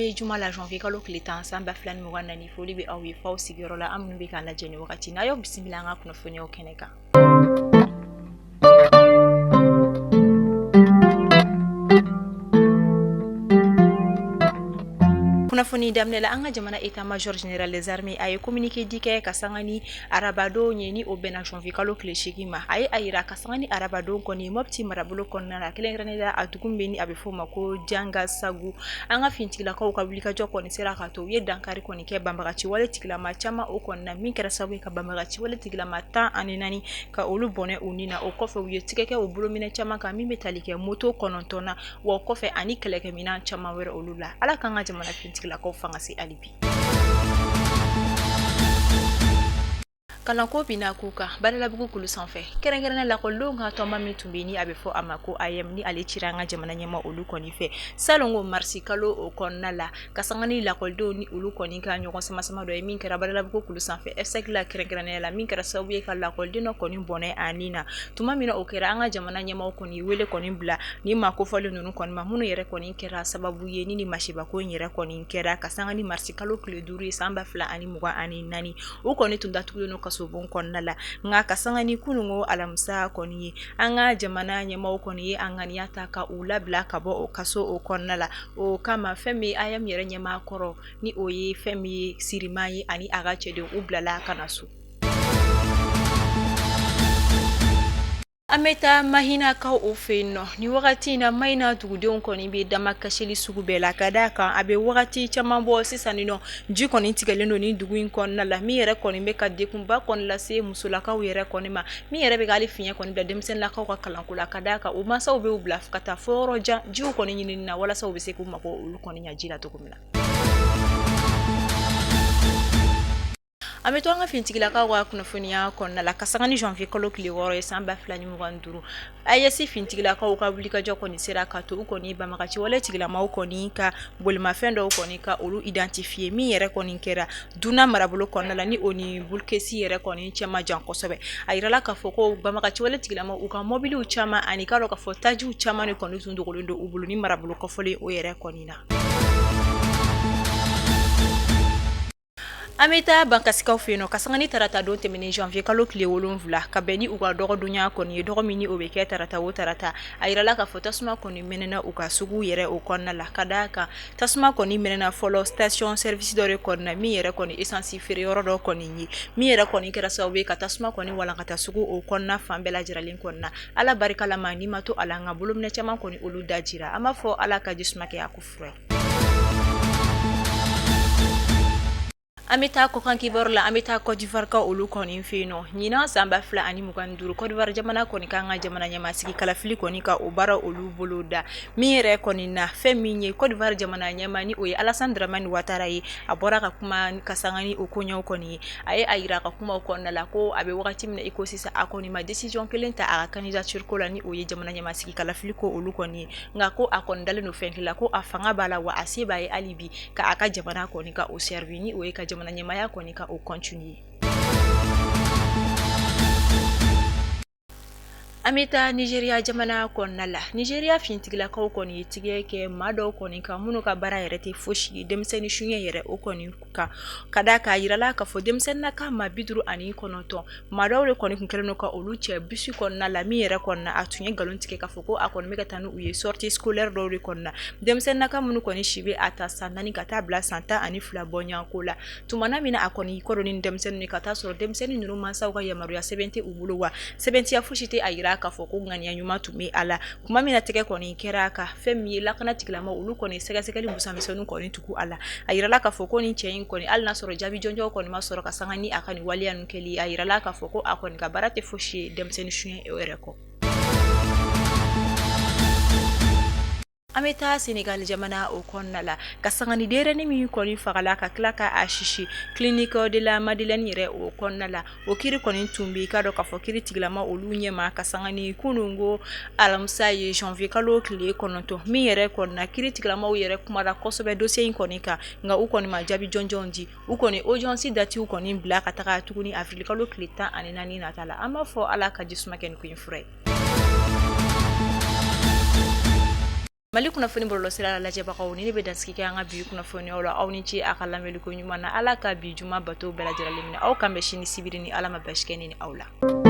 ye juma la janvier kalo tile 10 san 2024 foli bɛ aw ye f'aw sigiyɔrɔ la an minnu bɛ k'an lajɛ nin wagati n'a y'aw bisimila an ka kunnafoniyaw kɛnɛ kan. Kunnafoni daminɛ la an ka jamana état major général des armées a ye communiqué di kɛ ka sanga ni arabadon ye ni o bɛnna janvier kalo tile 8 ma a ye a yira ka sanga ni arabadon kɔni Mopti marabolo kɔnɔna la kɛrɛnkɛrɛnnenya a dugu bɛ ni a bɛ fɔ o ma ko Janga Sagu an ka fintigilakaw ka wulikajɔ kɔni sera ka to u ye dankari kɔni kɛ banbagaci wale tigilama caman o kɔnɔna na min kɛra sababu ye ka banbagaci wale tigilama 14 ka olu bɔnɛ u ni na o kɔfɛ u ye tigɛ kɛ o bolominɛ caman kan min bɛ tali kɛ moto 9 wa o kɔfɛ ani kɛlɛkɛminɛn caman wɛrɛ olu la ala kan ka jamana fintigilakaw fanga se hali bi. Kalanko bina k'u kan Badalabugu kulu sanfɛ kɛrɛnkɛrɛnnen lakɔlidenw ka tɔnba min tun bɛ ni a bɛ fɔ a ma ko AM ni ale cira an ka jamana ɲɛma olu kɔni fɛ salongo marisi kalo o kɔnɔna la ka sanga ni lakɔlidenw ni olu kɔni ka ɲɔgɔn samasama dɔ ye min kɛra Badalabugu kulu sanfɛ ESSEC la kɛrɛnkɛrɛnnenya la min kɛra sababu ye ka lakɔliden dɔ kɔni bɔnɛ a nin na tuma min na o kɛra an ka jamana ɲɛmaw kɔni wele kɔni bila ni maa kofɔlen ninnu kɔni ma minnu yɛrɛ kɔni kɛra sababu ye ni masibako in yɛrɛ kɔni kɛra ka sanga ni marisi kalo tile 5 ye san 2024 o kɔni tun datugulen no kasobon kɔnɔna la nka ka sanga ni kunungo alamisa kɔni ye an ka jamana ɲɛmaw kɔni ye an ŋaniya ta ka u labila ka bɔ o kaso o kɔnɔna la o kama fɛn min AM yɛrɛ ɲɛma kɔrɔ ni o ye fɛn min ye Sirima ye ani a ka cɛden u bilala ka na so. An bɛ taa Mahinakaw o fɛ yen nɔ ni wagati in na Mahina dugudenw kɔni bɛ damakasili sugu bɛɛ la ka d'a kan a bɛ wagati caman bɔ sisan nɔ ji kɔni tigɛlen don ni dugu in kɔnɔna la min yɛrɛ kɔni bɛ ka dekunba kɔni lase musolakaw yɛrɛ kɔni ma min yɛrɛ bɛ ka hali fiɲɛ kɔni bila denmisɛnninlakaw ka kalanko la ka d'a kan o mansaw bɛ u bila ka taa fɔ yɔrɔ jan jiw kɔni ɲinini na walasa u bɛ se k'u mako olu kɔni ɲɛ ji la cogo min na. An bɛ to an ka fintigilakaw ka kunnafoniya kɔnɔna la ka sanga ni janvier kalo tile 6 ye san 2025 AES fintigilakaw ka wulikajɔ kɔni sera ka to u kɔni banbagaci wale tigilamaw kɔni ka bolimafɛn dɔw kɔni ka olu identifier min yɛrɛ kɔni kɛra Duna marabolo kɔnɔna la ni o ni Bulkesi yɛrɛ kɔni cɛ ma jan kosɛbɛ a yirala ka fɔ ko banbagaci wale tigilamaw u ka mobiliw caman ani ka dɔn ka fɔ tajiw caman de kɔni tun dogolen don u bolo ni marabolo kɔfɔlen o yɛrɛ kɔni na. An bɛ taa Bankasikaw fɛ yen nɔ ka sanga ni tarata don tɛmɛnen janvier kalo tile 7 ka bɛn ni u ka dɔgɔdonya kɔni ye dɔgɔ min ni o bɛ kɛ tarata o tarata a yirala ka fɔ tasuma kɔni mɛnɛna u ka sugu yɛrɛ o kɔnɔna la ka d'a kan tasuma kɔni mɛnɛna fɔlɔ station service dɔ de kɔnɔna na min yɛrɛ kɔni essence feere yɔrɔ dɔ kɔni ye min yɛrɛ kɔni kɛra sababu ye ka tasuma kɔni walankata sugu o kɔnɔna fan bɛɛ lajɛlen kɔnɔna ala barika la ma ni ma to ala nka bolominɛ caman kɔni olu dajira an b'a fɔ ala ka jisuma kɛ a ko fura ye. An bɛ taa kɔkan kibaru la an bɛ taa Côte d'Ivoire ka olu kɔni fɛ yen nɔ ɲinan san 2025 Côte d'Ivoire jamana kɔni kan ka jamana ɲɛmasigi kalafili kɔni ka o baara olu bolo da min yɛrɛ kɔni na fɛn min ye Côte d'Ivoire jamana ɲɛma ni o ye Alassane Dramane Ouattara ye a bɔra ka kuma ka sanga ni o koɲɛw kɔni ye a ye a yira ka kumaw kɔnɔna la ko a bɛ wagati min na i ko sisan a kɔni ma décision kelen ta a ka candidature ko la ni o ye jamana ɲɛmasigi kalafili ko olu kɔni ye nka ko a kɔni dalen don fɛn kelen la ko a fanga b'a la wa a se b'a ye hali bi ka a ka jamana kɔni ka o servir ni o ye ka jamana ɲɛmaya kɔni ka o continuer. An bɛ taa Nigeria jamana kɔnɔna la Nigeria fintigilakaw kɔni ye tigɛ kɛ maa dɔw kɔni kan minnu ka baara yɛrɛ tɛ fosi ye denmisɛnnin suɲɛ yɛrɛ o kɔni kan ka d'a kan a yirala ka fɔ denmisɛnninnaka maa 59 maa dɔw de kɔni kun kɛlen don ka olu cɛ bisi kɔnɔna la min yɛrɛ kɔnɔna a tun ye nkalon tigɛ ka fɔ ko a kɔni bɛ ka taa n'u ye sortie scolaire dɔw de kɔnɔna denmisɛnninnaka minnu kɔni si bɛ a ta san 4 ka taa bila san 12 bɔɲɔgɔnko la tumana min na a kɔni kɔrɔ ni denmisɛnnin ka taa sɔrɔ denmisɛnnin ninnu mansaw ka yamaruya sɛbɛn tɛ u bolo wa sɛbɛntiya fosi tɛ a yira k'a fɔ ko ŋaniya ɲuman tun bɛ a la kuma min na tɛgɛ kɔni kɛra ka fɛn min ye lakana tigilama olu kɔni sɛgɛsɛgɛli busamisɛnninw kɔni tugu a la a yirala k'a fɔ ko nin cɛ in kɔni hali n'a sɔrɔ jaabi jɔnjɔw kɔni ma sɔrɔ ka sanga ni a ka nin waleya ninnu kɛli a yirala k'a fɔ ko a kɔni ka baara tɛ fosi ye denmisɛnnin suɲɛ o yɛrɛ kɔ. An bɛ taa Senegal jamana o kɔnɔna la ka sanga ni denyɛrɛnin min kɔni fagala ka tila ka a sisi clinique de la Madeleine yɛrɛ o kɔnɔna la o kiri kɔni tun bɛ ka dɔn ka fɔ kiri tigilama olu ɲɛma ka sanga ni kunungo alamisa ye janvier kalo tile 9 min yɛrɛ kɔni na kiri tigilamaw yɛrɛ kumara kosɛbɛ dossier in kɔni kan nka u kɔni ma jaabi jɔnjɔnw di u kɔni audience datiw kɔni bila ka taga tuguni avril kalo tile 14 nata la an b'a fɔ ala ka jisuma kɛ nin ko in fura ye. Mali kunnafoni bɔlɔlɔ sira lajɛbagaw ni ne bɛ dansigi kɛ an ka bi kunnafoniyaw la aw ni ce a ka lamɛnliko ɲuman na Ala ka bi juma bato bɛɛ lajɛlen minɛ aw kan bɛn sini sibiri ni Ala ma basi kɛ ne ni aw la